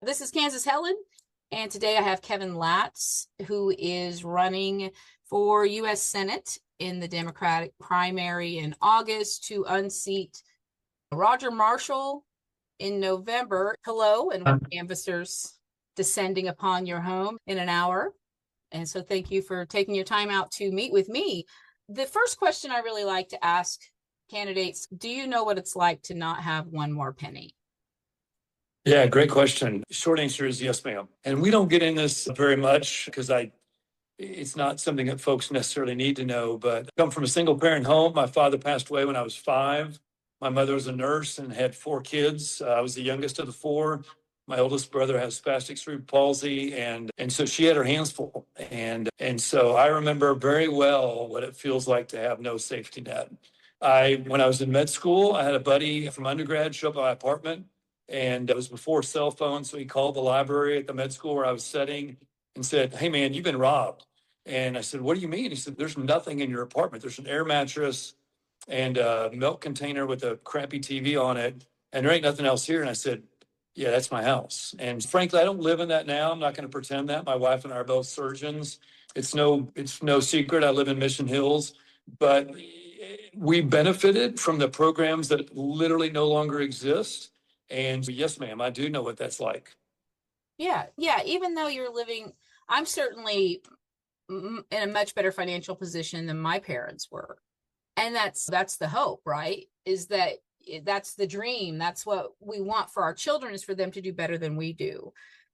This is Kansas Helen, and today I have Kevin Latz, who is running for U.S. Senate in the Democratic primary in August to unseat Roger Marshall in November. Hello, and canvassers descending upon your home in an hour. And so thank you for taking your time out to meet with me. The first question I really like to ask candidates, do you know what it's like to not have one more penny? Yeah, great question. Short answer is yes, ma'am. And we don't get in this very much because it's not something that folks necessarily need to know, but I come from a single parent home. My father passed away when I was 5. My mother was a nurse and had 4 kids. I was the youngest of the 4. My oldest brother has spastic cerebral palsy, and so she had her hands full. And so I remember very well what it feels like to have no safety net. When I was in med school, I had a buddy from undergrad show up at my apartment, and it was before cell phones. So he called the library at the med school where I was studying and said, "Hey man, you've been robbed." And I said, "What do you mean?" He said, "There's nothing in your apartment. There's an air mattress and a milk container with a crappy TV on it, and there ain't nothing else here." And I said, "Yeah, that's my house." And frankly, I don't live in that now. I'm not going to pretend that. My wife and I are both surgeons. It's no secret. I live in Mission Hills, but we benefited from the programs that literally no longer exist. And yes, ma'am, I do know what that's like. Yeah. Even though you're living, I'm certainly in a much better financial position than my parents were. And that's the hope, right? Is that that's the dream. That's what we want for our children, is for them to do better than we do.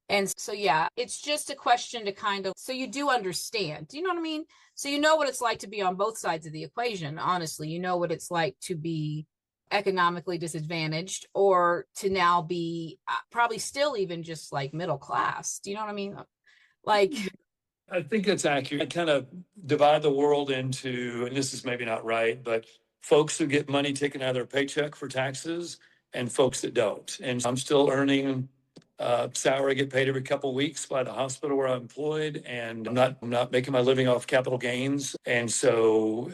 And so, yeah, it's just a question to kind of, so you do understand, do you know what I mean? So you know what it's like to be on both sides of the equation. Honestly, you know what it's like to be economically disadvantaged, or to now be probably still even just like middle class. Do you know what I mean? Like, I think that's accurate. I kind of divide the world into, and this is maybe not right, but folks who get money taken out of their paycheck for taxes and folks that don't. And I'm still earning salary, I get paid every couple of weeks by the hospital where I'm employed, and I'm not making my living off capital gains. And so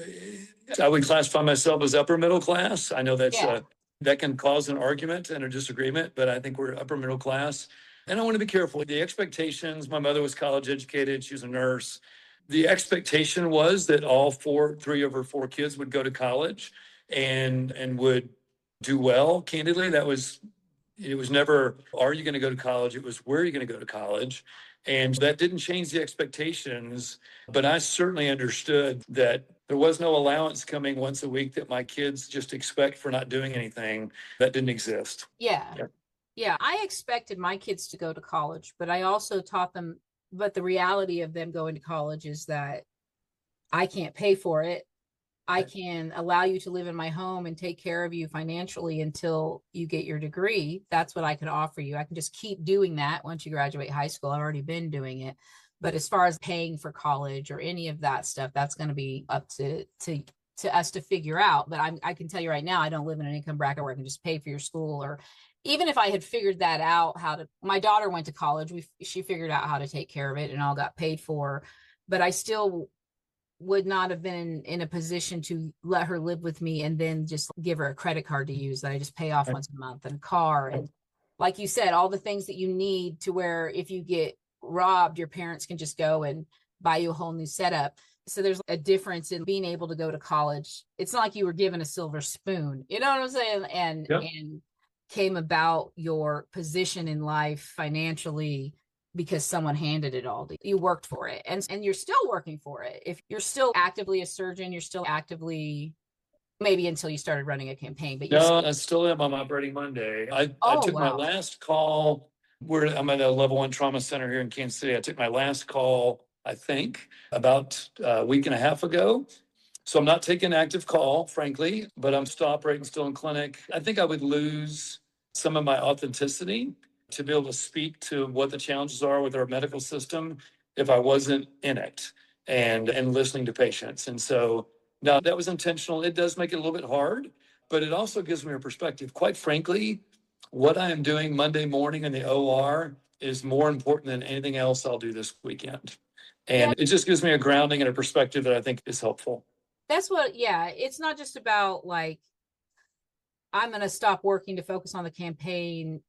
I would classify myself as upper middle class. I know that can cause an argument and a disagreement, but I think we're upper middle class. And I want to be careful. The expectations, my mother was college educated, she was a nurse. The expectation was that three of her 4 kids would go to college and would do well. Candidly, it was never, are you going to go to college? It was, where are you going to go to college? And that didn't change the expectations. But I certainly understood that there was no allowance coming once a week that my kids just expect for not doing anything. That didn't exist. Yeah, I expected my kids to go to college, but I also taught them, but the reality of them going to college is that I can't pay for it. I can allow you to live in my home and take care of you financially until you get your degree. That's what I can offer you. I can just keep doing that once you graduate high school. I've already been doing it. But as far as paying for college or any of that stuff, that's going to be up to us to figure out. But I can tell you right now, I don't live in an income bracket where I can just pay for your school. Or even if I had figured that out, my daughter went to college. She figured out how to take care of it and all got paid for. But I still would not have been in a position to let her live with me and then just give her a credit card to use that I just pay off once a month, and a car. And like you said, all the things that you need to where if you get robbed, your parents can just go and buy you a whole new setup. So there's a difference in being able to go to college. It's not like you were given a silver spoon, you know what I'm saying? And came about your position in life financially because someone handed it all to you. You worked for it, and you're still working for it. If you're still actively a surgeon, you're still actively, maybe until you started running a campaign, but I still am on Operating Monday. I took my last call. I'm at a level 1 trauma center here in Kansas City. I took my last call, I think, about a week and a half ago. So I'm not taking active call, frankly, but I'm still operating, still in clinic. I think I would lose some of my authenticity to be able to speak to what the challenges are with our medical system if I wasn't in it and listening to patients. And so now that was intentional. It does make it a little bit hard, but it also gives me a perspective. Quite frankly, what I am doing Monday morning in the OR is more important than anything else I'll do this weekend. And it just gives me a grounding and a perspective that I think is helpful. That's what, it's not just about like, I'm going to stop working to focus on the campaign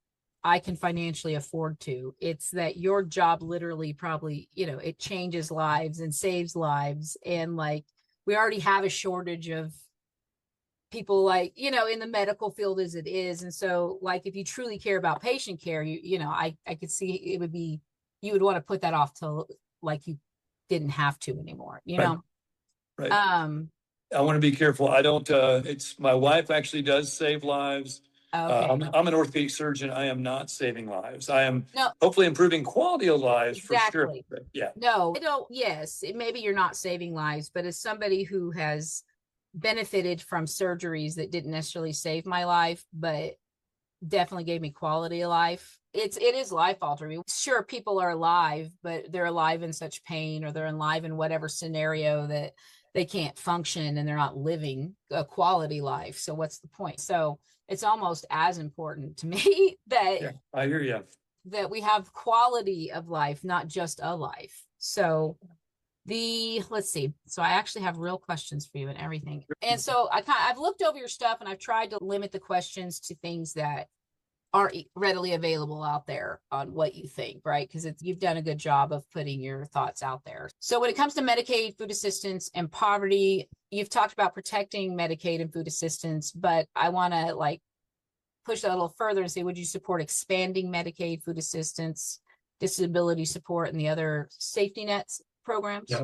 I can financially afford to. It's that your job literally probably, it changes lives and saves lives. And like, we already have a shortage of people, like, in the medical field as it is. And so like, if you truly care about patient care, I could see it would be, you would want to put that off till like you didn't have to anymore, Right. Right. I want to be careful. I don't, it's, my wife actually does save lives. Okay. I'm an orthopedic surgeon. I am not saving lives. I am No, hopefully improving quality of lives for sure. exactly. But yeah. No, I don't. Yes, maybe you're not saving lives, but as somebody who has benefited from surgeries that didn't necessarily save my life, but definitely gave me quality of life, it is life altering. Sure, people are alive, but they're alive in such pain, or they're alive in whatever scenario that they can't function and they're not living a quality life. So what's the point? So it's almost as important to me that Yeah, I hear you. that we have quality of life, not just a life. So let's see. So I actually have real questions for you and everything. And so I've looked over your stuff and I've tried to limit the questions to things that are readily available out there on what you think, right? Because you've done a good job of putting your thoughts out there. So when it comes to Medicaid, food assistance, and poverty, you've talked about protecting Medicaid and food assistance, but I want to like push that a little further and say, would you support expanding Medicaid, food assistance, disability support, and the other safety nets programs? Yeah,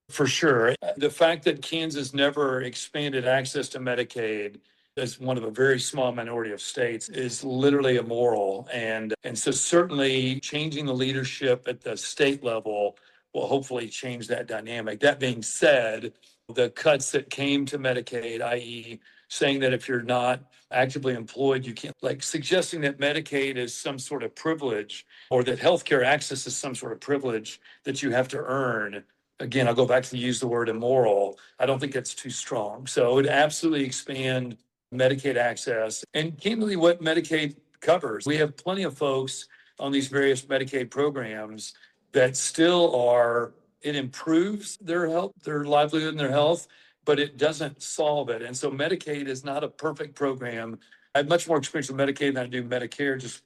for sure. The fact that Kansas never expanded access to Medicaid as one of a very small minority of states is literally immoral. And so certainly changing the leadership at the state level will hopefully change that dynamic. That being said, the cuts that came to Medicaid, i.e., saying that if you're not actively employed, you can't, like suggesting that Medicaid is some sort of privilege, or that healthcare access is some sort of privilege that you have to earn. Again, I'll go back to use the word immoral. I don't think that's too strong. So it would absolutely expand Medicaid access, and candidly what Medicaid covers. We have plenty of folks on these various Medicaid programs that still are, it improves their health, their livelihood and their health, but it doesn't solve it. And so Medicaid is not a perfect program. I have much more experience with Medicaid than I do Medicare, just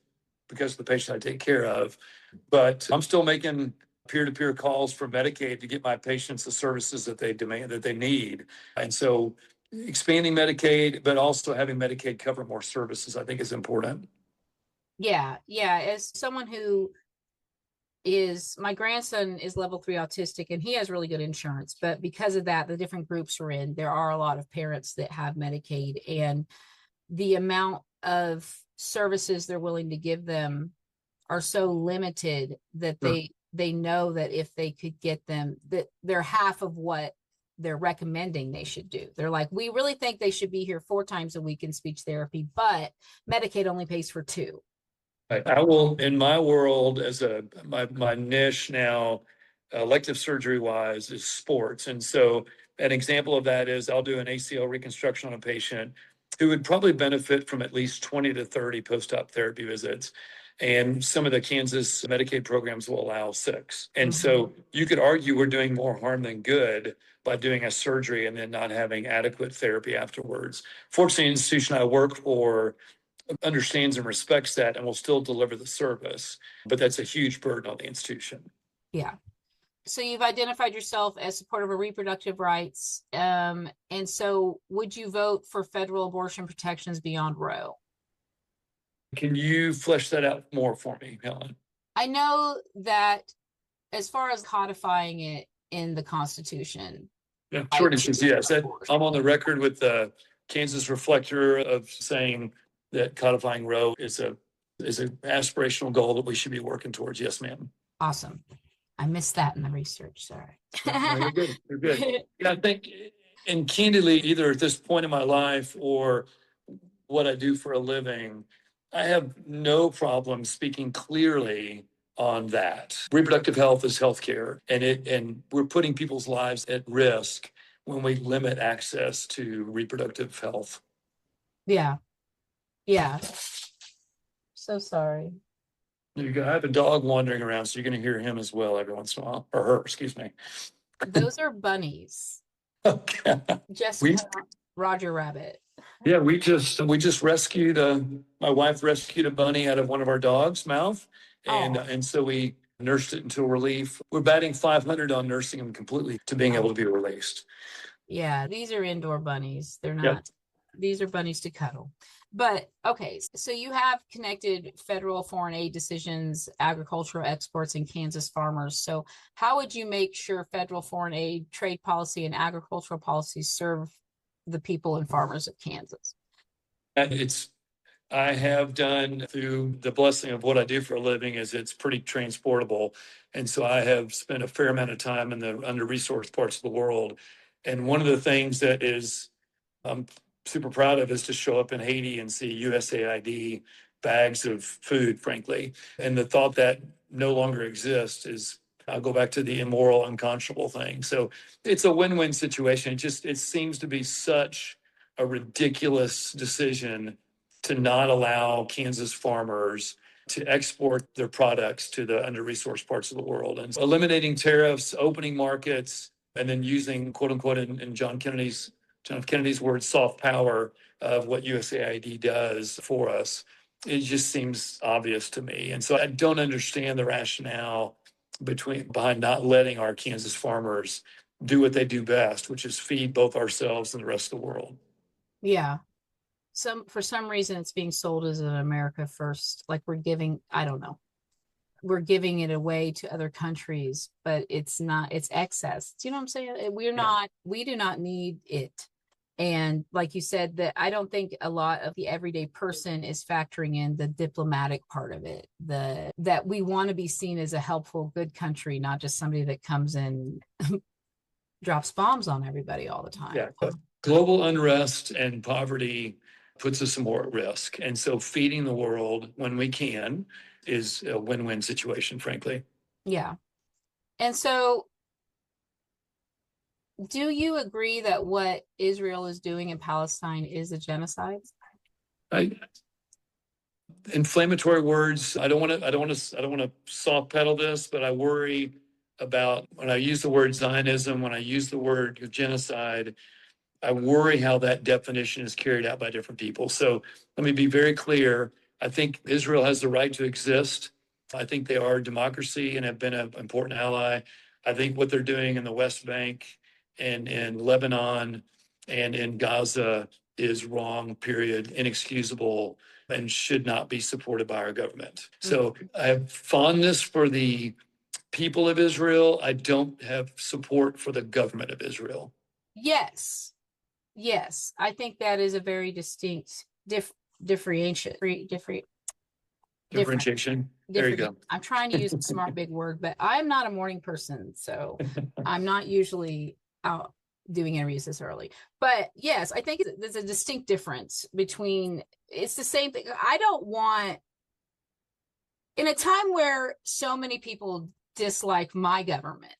because of the patient I take care of. But I'm still making peer-to-peer calls for Medicaid to get my patients the services that they demand, that they need. And so expanding Medicaid, but also having Medicaid cover more services, I think is important. Yeah. As someone who my grandson is level 3 autistic and he has really good insurance, but because of that, the different groups we're in, there are a lot of parents that have Medicaid, and the amount of services they're willing to give them are so limited that they know that if they could get them, that they're half of what they're recommending they should do. They're like, we really think they should be here 4 times a week in speech therapy, but Medicaid only pays for 2. I will, in my world, as my niche now, elective surgery wise, is sports. And so an example of that is I'll do an ACL reconstruction on a patient who would probably benefit from at least 20 to 30 post-op therapy visits. And some of the Kansas Medicaid programs will allow 6. And so you could argue we're doing more harm than good by doing a surgery and then not having adequate therapy afterwards. Fortunately, the institution I work for understands and respects that and will still deliver the service, but that's a huge burden on the institution. Yeah. So you've identified yourself as supportive of reproductive rights. And so would you vote for federal abortion protections beyond Roe? Can you flesh that out more for me, Helen? I know that as far as codifying it in the Constitution. Yeah, short answer is yes. I'm on the record with the Kansas Reflector of saying that codifying Roe is an aspirational goal that we should be working towards. Yes, ma'am. Awesome. I missed that in the research. Sorry. No, you're good. You're good. Yeah, I think, and candidly, either at this point in my life or what I do for a living, I have no problem speaking clearly on that. Reproductive health is healthcare, and we're putting people's lives at risk when we limit access to reproductive health. Yeah. So sorry. You go. I have a dog wandering around, so you're going to hear him as well every once in a while, or her, excuse me. Those are bunnies. Okay. Just We Roger Rabbit. Yeah, we just rescued my wife rescued a bunny out of one of our dogs' mouth, Oh, and so we nursed it until relief. We're batting 500 on nursing him completely to being able to be released. yeah, these are indoor bunnies. They're Yep. not, these are bunnies to cuddle. But okay, so you have connected federal foreign aid decisions, agricultural exports, and Kansas farmers. So, how would you make sure federal foreign aid, trade policy, and agricultural policies serve the people and farmers of Kansas? It's I have done through the blessing of what I do for a living is it's pretty transportable. And so I have spent a fair amount of time in the under-resourced parts of the world. And one of the things that is I'm super proud of is to show up in Haiti and see USAID bags of food, frankly. And the thought that no longer exists is I'll go back to the immoral, unconscionable thing. So it's a win-win situation. It seems to be such a ridiculous decision to not allow Kansas farmers to export their products to the under-resourced parts of the world. And eliminating tariffs, opening markets, and then using, quote unquote, in John F. Kennedy's words, soft power of what USAID does for us. It just seems obvious to me. And so I don't understand the rationale behind not letting our Kansas farmers do what they do best, which is feed both ourselves and the rest of the world. Yeah. For some reason it's being sold as an America first, like we're giving, I don't know. We're giving it away to other countries, but it's not, it's excess. Do you know what I'm saying? We do not need it. And like you said, that I don't think a lot of the everyday person is factoring in the diplomatic part of it, that we want to be seen as a helpful, good country, not just somebody that comes in, drops bombs on everybody all the time. Yeah. Global unrest and poverty puts us more at risk. And so feeding the world when we can is a win-win situation, frankly. Yeah. And so do you agree that what Israel is doing in Palestine is a genocide? Inflammatory words. I don't want to soft pedal this, but I worry about when I use the word Zionism, when I use the word genocide, I worry how that definition is carried out by different people. So let me be very clear. I think Israel has the right to exist. I think they are a democracy and have been an important ally. I think what they're doing in the West Bank and in Lebanon and in Gaza is wrong, period, inexcusable, and should not be supported by our government. So I have fondness for the people of Israel. I don't have support for the government of Israel. Yes. Yes. I think that is a very distinct differentiation. Differentiation. There you go. I'm trying to use a smart big word, but I'm not a morning person, so I'm not usually out doing interviews this early. But yes, I think there's a distinct difference between, it's the same thing. I don't want, in a time where so many people dislike my government,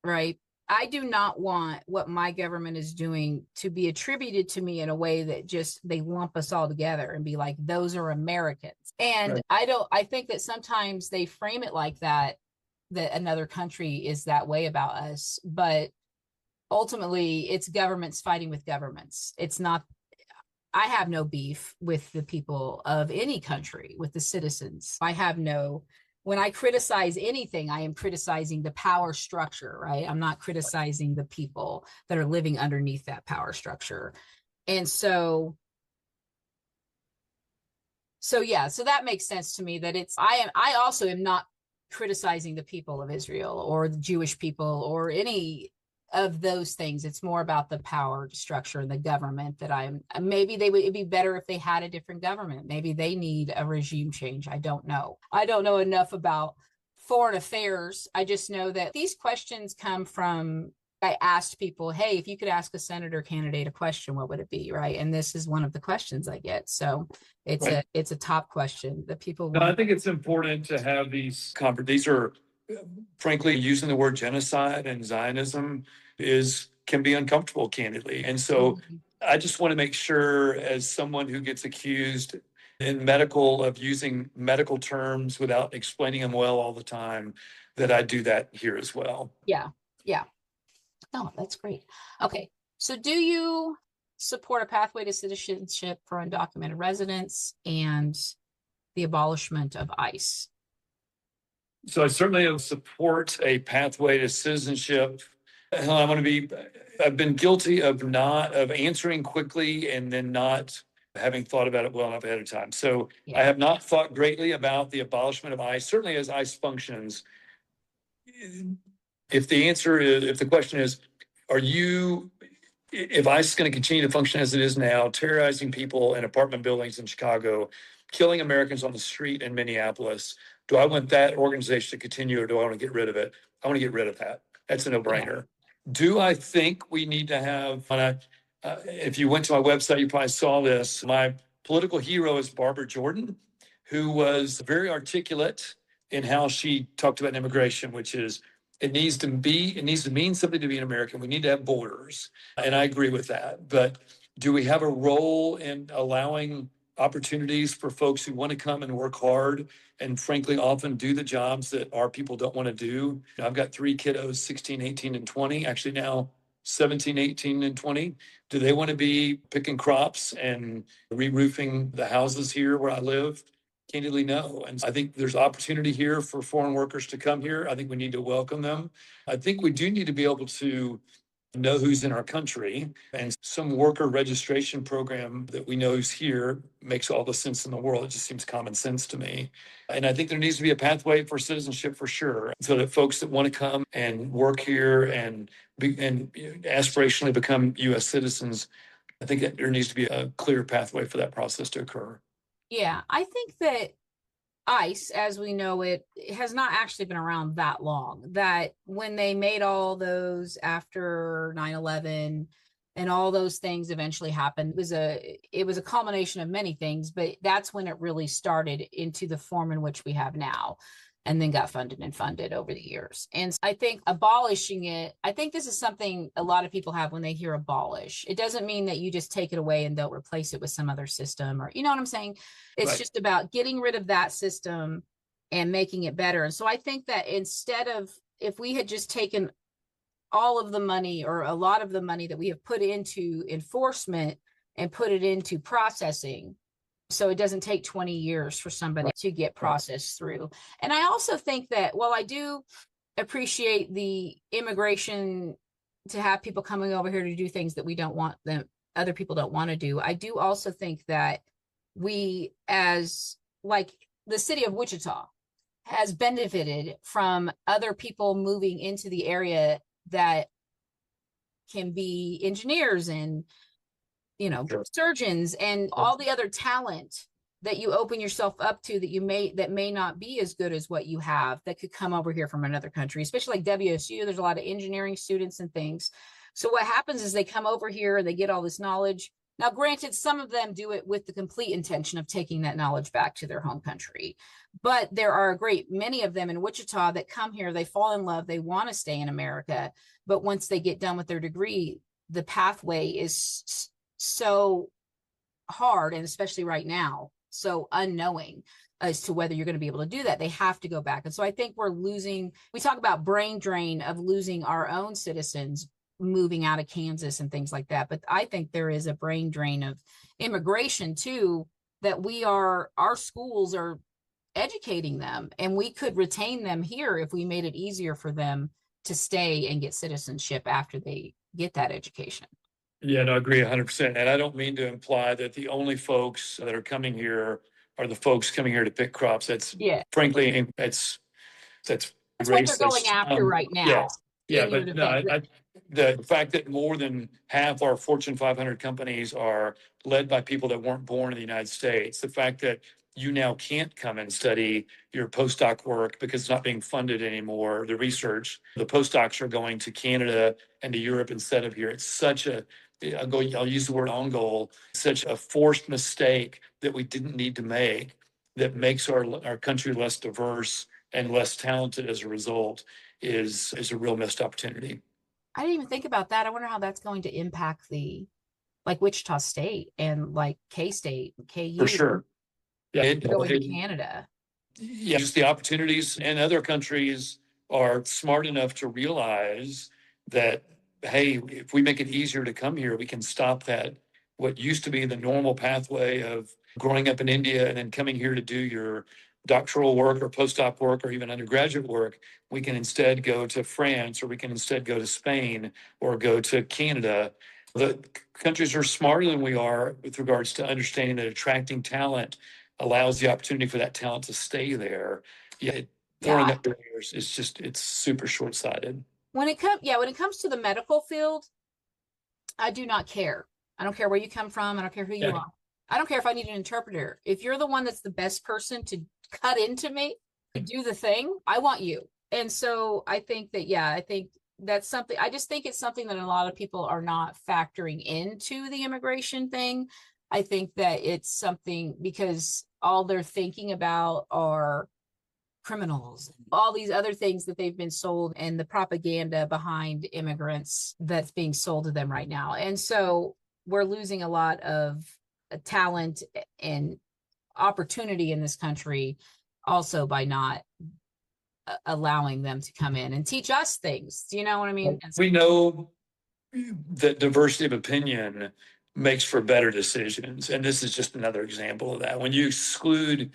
right? I do not want what my government is doing to be attributed to me in a way that just they lump us all together and be like, those are Americans. And right. I think that sometimes they frame it like that another country is that way about us. But ultimately, it's governments fighting with governments. It's not, I have no beef with the people of any country, with the citizens. When I criticize anything, I am criticizing the power structure, right? I'm not criticizing the people that are living underneath that power structure. And so yeah, so that makes sense to me that I also am not criticizing the people of Israel or the Jewish people or any of those things. It's more about the power structure and the government that it'd be better if they had a different government. Maybe they need a regime change. I don't know. I don't know enough about foreign affairs. I just know that these questions come from, I asked people, hey, if you could ask a senator candidate a question, what would it be? Right. And this is one of the questions I get. So it's right. It's a top question that people want. I think it's important to have these are, frankly, using the word genocide and Zionism can be uncomfortable, candidly. And so I just want to make sure, as someone who gets accused of using medical terms without explaining them well all the time, that I do that here as well. Yeah. Yeah. Oh, that's great. Okay. So support a pathway to citizenship for undocumented residents and the abolishment of ICE. So I certainly support a pathway to citizenship. Hell, I've been guilty of answering quickly and then not having thought about it well enough ahead of time. So I have not thought greatly about the abolishment of ICE, certainly as ICE functions. If the question is, if ICE is going to continue to function as it is now, terrorizing people in apartment buildings in Chicago, killing Americans on the street in Minneapolis, do I want that organization to continue or do I want to get rid of it? I want to get rid of that. That's a no-brainer. Do I think we need to have, if you went to my website, you probably saw this. My political hero is Barbara Jordan, who was very articulate in how she talked about immigration, which is it needs to mean something to be an American. We need to have borders. And I agree with that. But do we have a role in allowing opportunities for folks who want to come and work hard and frankly often do the jobs that our people don't want to do? I've got 3 kiddos, 16, 18, and 20, actually now 17, 18, and 20. Do they want to be picking crops and re-roofing the houses here where I live? Candidly, no. And I think there's opportunity here for foreign workers to come here. I think we need to welcome them. I think we do need to be able to know who's in our country, and some worker registration program that we know is here makes all the sense in the world. It just seems common sense to me. And I think there needs to be a pathway for citizenship for sure, so that folks that want to come and work here and aspirationally become U.S. citizens, I think that there needs to be a clear pathway for that process to occur. Yeah, I think that ICE, as we know it, has not actually been around that long. That when they made all those after 9/11 and all those things eventually happened, it was a culmination of many things, but that's when it really started into the form in which we have now, and then got funded over the years. And I think abolishing it, I think this is something a lot of people have when they hear abolish. It doesn't mean that you just take it away and they'll replace it with some other system, or you know what I'm saying? It's Right. just about getting rid of that system and making it better. And so I think that instead of, if we had just taken all of the money or a lot of the money that we have put into enforcement and put it into processing, so it doesn't take 20 years for somebody to get processed through. And I also think that while I do appreciate the immigration to have people coming over here to do things that we don't want them, other people don't want to do, I do also think that we, as like the city of Wichita, has benefited from other people moving into the area that can be engineers and surgeons and all the other talent that you open yourself up to that may not be as good as what you have, that could come over here from another country, especially like WSU. There's a lot of engineering students and things. So what happens is they come over here and they get all this knowledge. Now, granted, some of them do it with the complete intention of taking that knowledge back to their home country. But there are a great many of them in Wichita that come here, they fall in love, they want to stay in America. But once they get done with their degree, the pathway is so hard, and especially right now, so unknowing as to whether you're going to be able to do that. They have to go back. And so I think we talk about brain drain of losing our own citizens moving out of Kansas and things like that. But I think there is a brain drain of immigration too, that our schools are educating them, and we could retain them here if we made it easier for them to stay and get citizenship after they get that education. Yeah, no, I agree 100%. And I don't mean to imply that the only folks that are coming here are the folks coming here to pick crops. Frankly, that's what they're going after right now. Yeah, but no, the fact that more than half our Fortune 500 companies are led by people that weren't born in the United States, the fact that you now can't come and study your postdoc work because it's not being funded anymore, the research, the postdocs are going to Canada and to Europe instead of here. It's such I'll use the word on goal, such a forced mistake that we didn't need to make, that makes our country less diverse and less talented as a result, is a real missed opportunity. I didn't even think about that. I wonder how that's going to impact Wichita State and K-State, KU. For sure. Yeah. Going to Canada. Yeah, just the opportunities, and other countries are smart enough to realize that, hey, if we make it easier to come here, we can stop that what used to be the normal pathway of growing up in India and then coming here to do your doctoral work or postdoc work or even undergraduate work. We can instead go to France, or we can instead go to Spain, or go to Canada. The countries are smarter than we are with regards to understanding that attracting talent allows the opportunity for that talent to stay there. Yet throwing Yeah. up barriers is just, it's super short-sighted. When it comes to the medical field, I do not care. I don't care where you come from. I don't care who you Yeah. are. I don't care if I need an interpreter. If you're the one that's the best person to cut into me, to do the thing, I want you. And so I think that, yeah, I think that's something, I just think it's something that a lot of people are not factoring into the immigration thing. I think that it's something because all they're thinking about are criminals, all these other things that they've been sold, and the propaganda behind immigrants that's being sold to them right now. And so we're losing a lot of talent and opportunity in this country also by not allowing them to come in and teach us things. Do you know what I mean? We know that diversity of opinion makes for better decisions. And this is just another example of that. When you exclude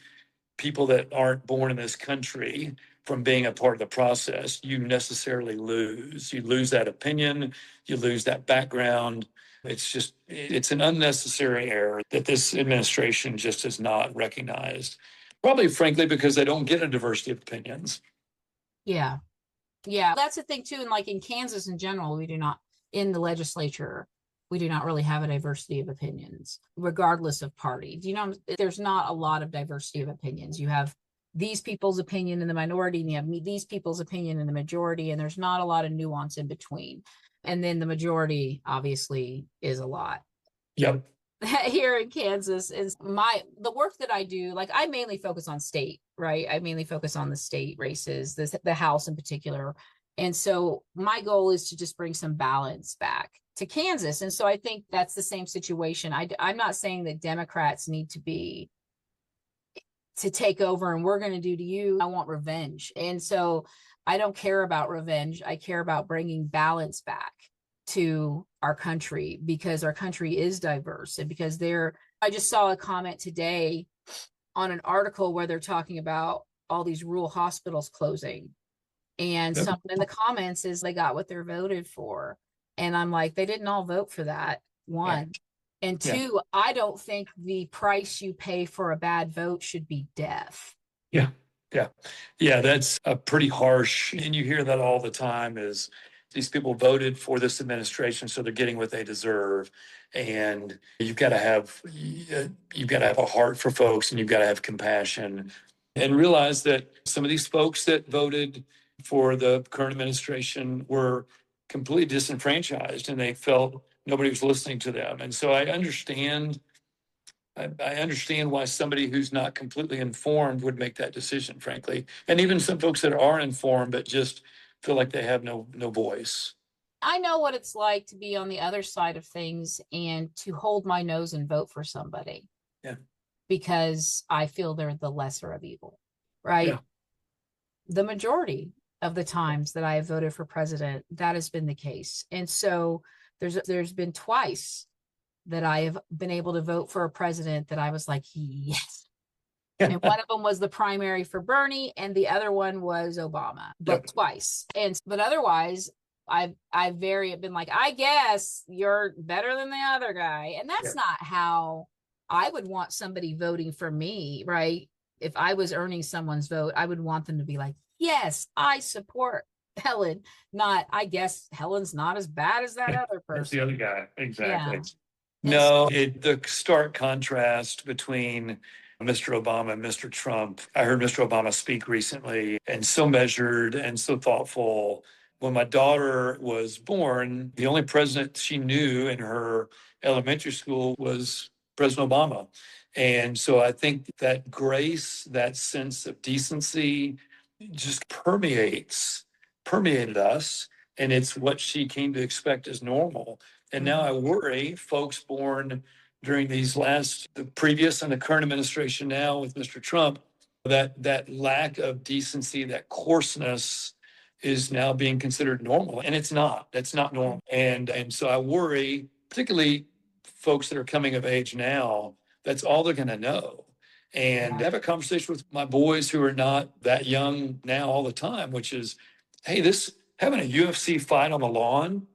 people that aren't born in this country from being a part of the process, you necessarily lose. You lose that opinion, you lose that background. It's an unnecessary error that this administration just has not recognized. Probably, frankly, because they don't get a diversity of opinions. Yeah. Yeah. That's the thing too. And like in Kansas in general, we do not, in the legislature, we do not really have a diversity of opinions, regardless of party. Do you know, there's not a lot of diversity of opinions. You have these people's opinion in the minority, and you have these people's opinion in the majority, and there's not a lot of nuance in between. And then the majority obviously is a lot. Yep. Here in Kansas is the work that I do. Like I mainly focus on state, right? I mainly focus on the state races, the House in particular. And so my goal is to just bring some balance back to Kansas. And so I think that's the same situation. I'm not saying that Democrats need to take over and we're going to do to you. I want revenge. And so I don't care about revenge. I care about bringing balance back to our country because our country is diverse and because I just saw a comment today on an article where they're talking about all these rural hospitals closing. And Yep. something in the comments is they got what they're voted for. And I'm like, they didn't all vote for that, one. Yeah. And two, yeah. I don't think the price you pay for a bad vote should be death. Yeah. Yeah. Yeah. That's a pretty harsh, and you hear that all the time is these people voted for this administration, so they're getting what they deserve. And you've got to have a heart for folks, and you've got to have compassion and realize that some of these folks that voted for the current administration were completely disenfranchised and they felt nobody was listening to them. And so I understand why somebody who's not completely informed would make that decision, frankly. And even some folks that are informed but just feel like they have no voice. I know what it's like to be on the other side of things and to hold my nose and vote for somebody. Yeah. Because I feel they're the lesser of evil, right? Yeah. The majority of the times that I have voted for president, that has been the case. And so there's been twice that I have been able to vote for a president that I was like, yes. And one of them was the primary for Bernie, and the other one was Obama, but yep. Twice. But otherwise, I've been like, I guess you're better than the other guy. And that's not how I would want somebody voting for me, right? If I was earning someone's vote, I would want them to be like, yes, I support Helen. Not, I guess Helen's not as bad as that other person. That's the other guy. Exactly. Yeah. No, the stark contrast between Mr. Obama and Mr. Trump. I heard Mr. Obama speak recently, and so measured and so thoughtful. When my daughter was born, the only president she knew in her elementary school was President Obama. And so I think that grace, that sense of decency just permeated us. And it's what she came to expect as normal. And now I worry folks born during the previous and the current administration now with Mr. Trump, that lack of decency, that coarseness is now being considered normal. And it's not. That's not normal. And so I worry, particularly folks that are coming of age now, that's all they're going to know. And have a conversation with my boys who are not that young now all the time, which is, hey, this having a UFC fight on the lawn.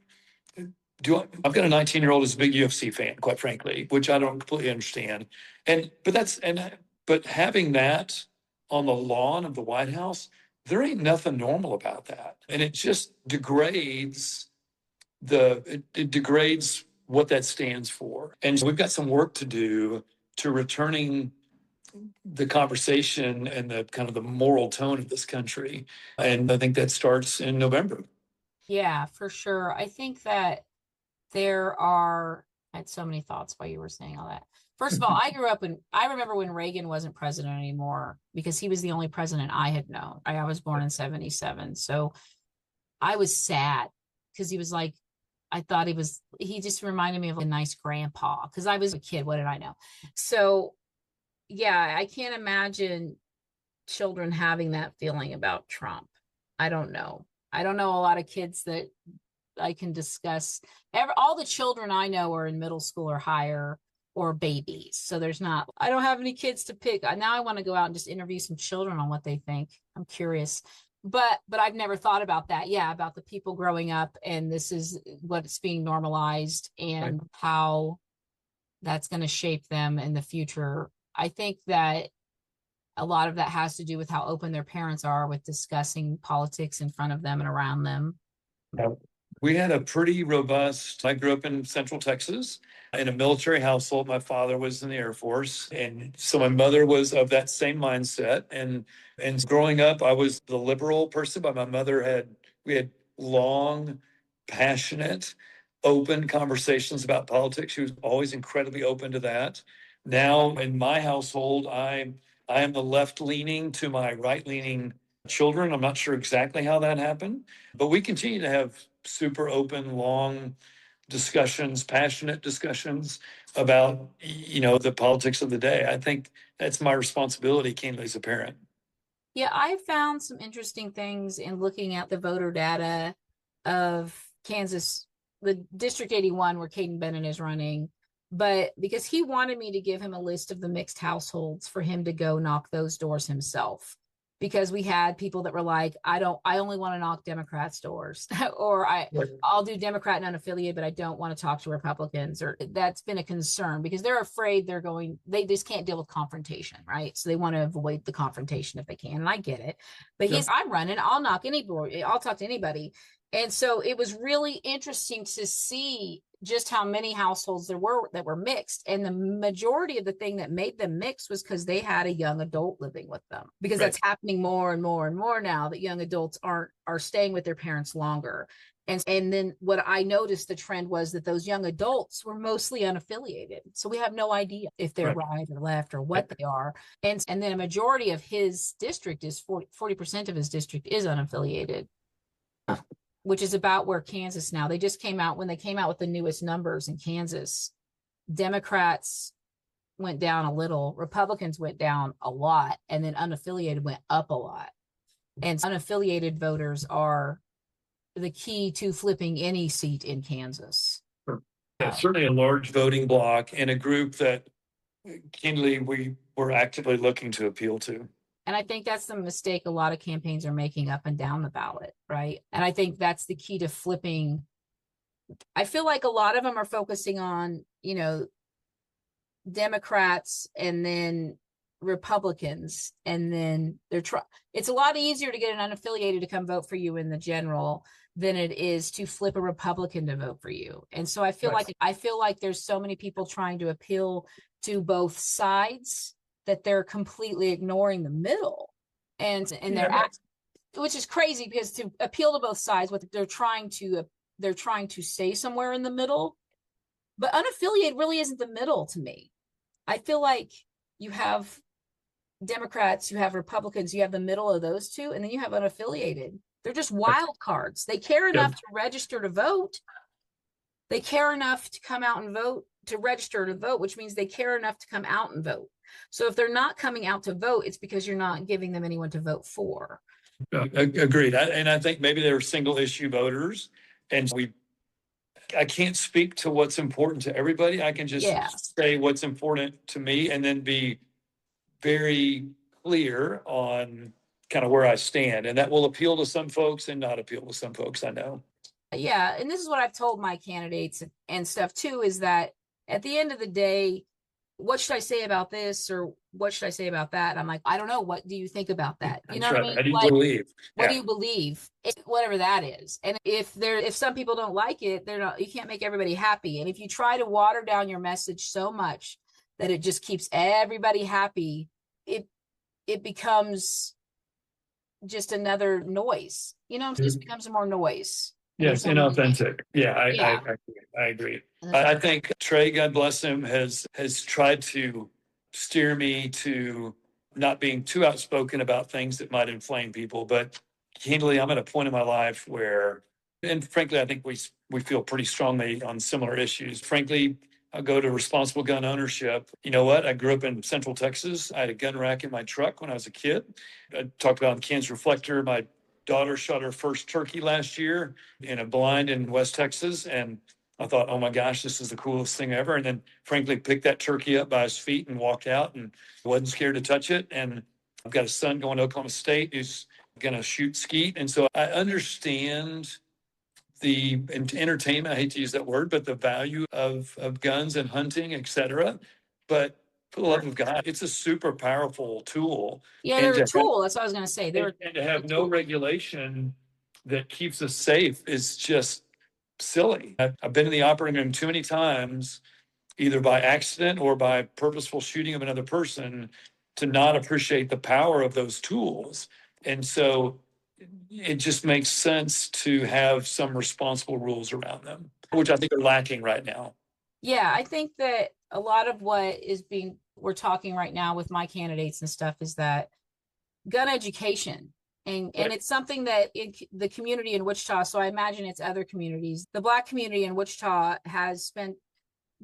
I've got a 19-year-old who's a big UFC fan, quite frankly, which I don't completely understand. But having that on the lawn of the White House, there ain't nothing normal about that. And it just degrades it degrades what that stands for. And so we've got some work to do to returning the conversation and the kind of the moral tone of this country. And I think that starts in November. Yeah, for sure. I think that I had so many thoughts while you were saying all that. First of all, I remember when Reagan wasn't president anymore because he was the only president I had known. I was born in 77. So I was sad because he was like, he just reminded me of a nice grandpa because I was a kid. What did I know? So yeah, I can't imagine children having that feeling about Trump. I don't know. I don't know a lot of kids that I can discuss. All the children I know are in middle school or higher or babies. So I don't have any kids to pick. Now I want to go out and just interview some children on what they think. I'm curious. But I've never thought about that. Yeah, about the people growing up and this is what's being normalized and how that's going to shape them in the future. I think that a lot of that has to do with how open their parents are with discussing politics in front of them and around them. We had a pretty robust, I grew up in Central Texas in a military household. My father was in the Air Force. And so my mother was of that same mindset. And growing up, I was the liberal person, but we had long, passionate, open conversations about politics. She was always incredibly open to that. Now in my household, I am the left leaning to my right leaning children. I'm not sure exactly how that happened, but we continue to have super open, long discussions, passionate discussions about, the politics of the day. I think that's my responsibility, keenly as a parent. Yeah, I found some interesting things in looking at the voter data of Kansas, the District 81 where Caden Bennett is running. But because he wanted me to give him a list of the mixed households for him to go knock those doors himself. Because we had people that were like, I only want to knock Democrats' doors, or I'll do Democrat and unaffiliated, but I don't want to talk to Republicans. Or that's been a concern because they're afraid they just can't deal with confrontation, right? So they want to avoid the confrontation if they can. And I get it. But I'm running, I'll knock any door, I'll talk to anybody. And so it was really interesting to see just how many households there were that were mixed. And the majority of the thing that made them mixed was because they had a young adult living with them. Because that's happening more and more and more now, that young adults are staying with their parents longer. And then what I noticed the trend was that those young adults were mostly unaffiliated. So we have no idea if they're right or left or what they are. And then a majority of his district is 40% of his district is unaffiliated. Which is about where Kansas now. When they came out with the newest numbers in Kansas, Democrats went down a little, Republicans went down a lot, and then unaffiliated went up a lot. And unaffiliated voters are the key to flipping any seat in Kansas. Yeah, certainly a large voting bloc and a group that keenly we were actively looking to appeal to. And I think that's the mistake a lot of campaigns are making up and down the ballot, right? And I think that's the key to flipping. I feel like a lot of them are focusing on, Democrats and then Republicans, and then it's a lot easier to get an unaffiliated to come vote for you in the general than it is to flip a Republican to vote for you. And so I feel like there's so many people trying to appeal to both sides that they're completely ignoring the middle, and which is crazy because to appeal to both sides, what they're trying to stay somewhere in the middle, but unaffiliated really isn't the middle to me. I feel like you have Democrats, you have Republicans, you have the middle of those two, and then you have unaffiliated. They're just wild cards. They care enough to register to vote. They care enough to come out and vote, to register to vote, which means they care enough to come out and vote. So if they're not coming out to vote, it's because you're not giving them anyone to vote for. Agreed. And I think maybe they were single issue voters. And I can't speak to what's important to everybody. I can just Yeah. say what's important to me and then be very clear on kind of where I stand. And that will appeal to some folks and not appeal to some folks, I know. Yeah. And this is what I've told my candidates and stuff too, is that at the end of the day, what should I say about this or what should I say about that? I'm like, I don't know. What do you think about that? You know That's what I right. mean? How do you Like, believe? what do Yeah. you believe? Whatever that is. And if some people don't like it, they're not, you can't make everybody happy. And if you try to water down your message so much that it just keeps everybody happy, it becomes just another noise. You know, it just becomes more noise. Yes, inauthentic. Yeah, Yeah. I agree. I think Trey, God bless him, has tried to steer me to not being too outspoken about things that might inflame people. But candidly, I'm at a point in my life where, and frankly, I think we feel pretty strongly on similar issues. Frankly, I go to responsible gun ownership. You know what? I grew up in Central Texas. I had a gun rack in my truck when I was a kid. I talked about the Kansas Reflector. My daughter shot her first turkey last year in a blind in West Texas. And I thought, oh my gosh, this is the coolest thing ever. And then frankly, picked that turkey up by his feet and walked out and wasn't scared to touch it. And I've got a son going to Oklahoma State who's going to shoot skeet. And so I understand the entertainment, I hate to use that word, but the value of guns and hunting, et cetera. But for the love of God, it's a super powerful tool. Yeah, And they're a to have, tool. That's what I was going to say. They're and to have no regulation that keeps us safe is just silly. I've been in the operating room too many times, either by accident or by purposeful shooting of another person, to not appreciate the power of those tools. And so it just makes sense to have some responsible rules around them, which I think are lacking right now. Yeah, I think that a lot of what is being we're talking right now with my candidates and stuff is that gun education. And it's something that in the community in Wichita, so I imagine it's other communities. The Black community in Wichita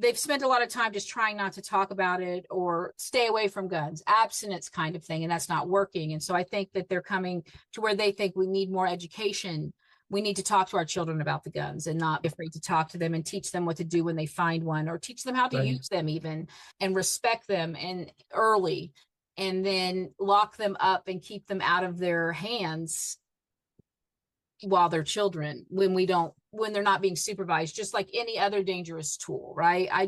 they've spent a lot of time just trying not to talk about it or stay away from guns, abstinence kind of thing, and that's not working. And so I think that they're coming to where they think we need more education. We need to talk to our children about the guns and not be afraid to talk to them and teach them what to do when they find one, or teach them how to use them even, and respect them and early, and then lock them up and keep them out of their hands while they're children, when they're not being supervised, just like any other dangerous tool, right? I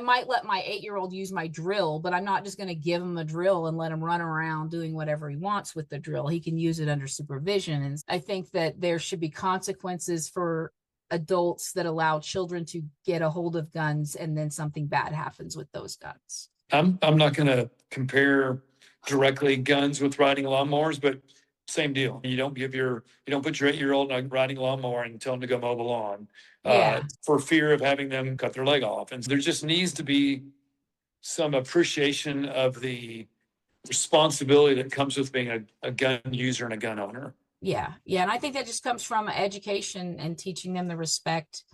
might let my 8-year-old use my drill, but I'm not just going to give him a drill and let him run around doing whatever he wants with the drill. He can use it under supervision. And I think that there should be consequences for adults that allow children to get a hold of guns and then something bad happens with those guns. I'm not going to compare directly guns with riding lawnmowers, but same deal. You don't put your 8-year-old in a riding lawnmower and tell them to go mow the lawn, Yeah. for fear of having them cut their leg off. And there just needs to be some appreciation of the responsibility that comes with being a gun user and a gun owner. Yeah. Yeah. And I think that just comes from education and teaching them the respect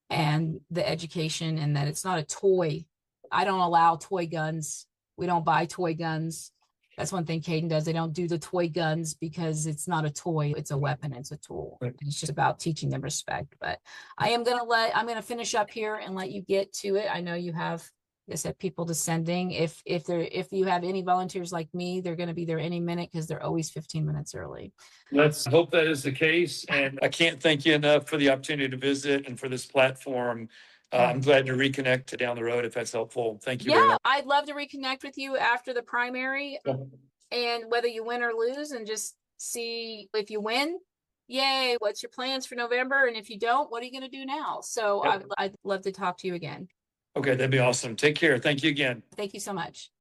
and the education, and that it's not a toy. I don't allow toy guns. We don't buy toy guns. That's one thing Caden does. They don't do the toy guns because it's not a toy. It's a weapon. It's a tool. Right. It's just about teaching them respect. But I'm going to finish up here and let you get to it. I know you have, like I said, people descending. If you have any volunteers like me, they're going to be there any minute because they're always 15 minutes early. Let's hope that is the case. And I can't thank you enough for the opportunity to visit and for this platform. I'm glad to reconnect down the road if that's helpful. Thank you very much. I'd love to reconnect with you after the primary, and whether you win or lose, and just see if you win, yay, what's your plans for November? And if you don't, what are you going to do now? So I'd love to talk to you again. Okay, that'd be awesome. Take care. Thank you again. Thank you so much.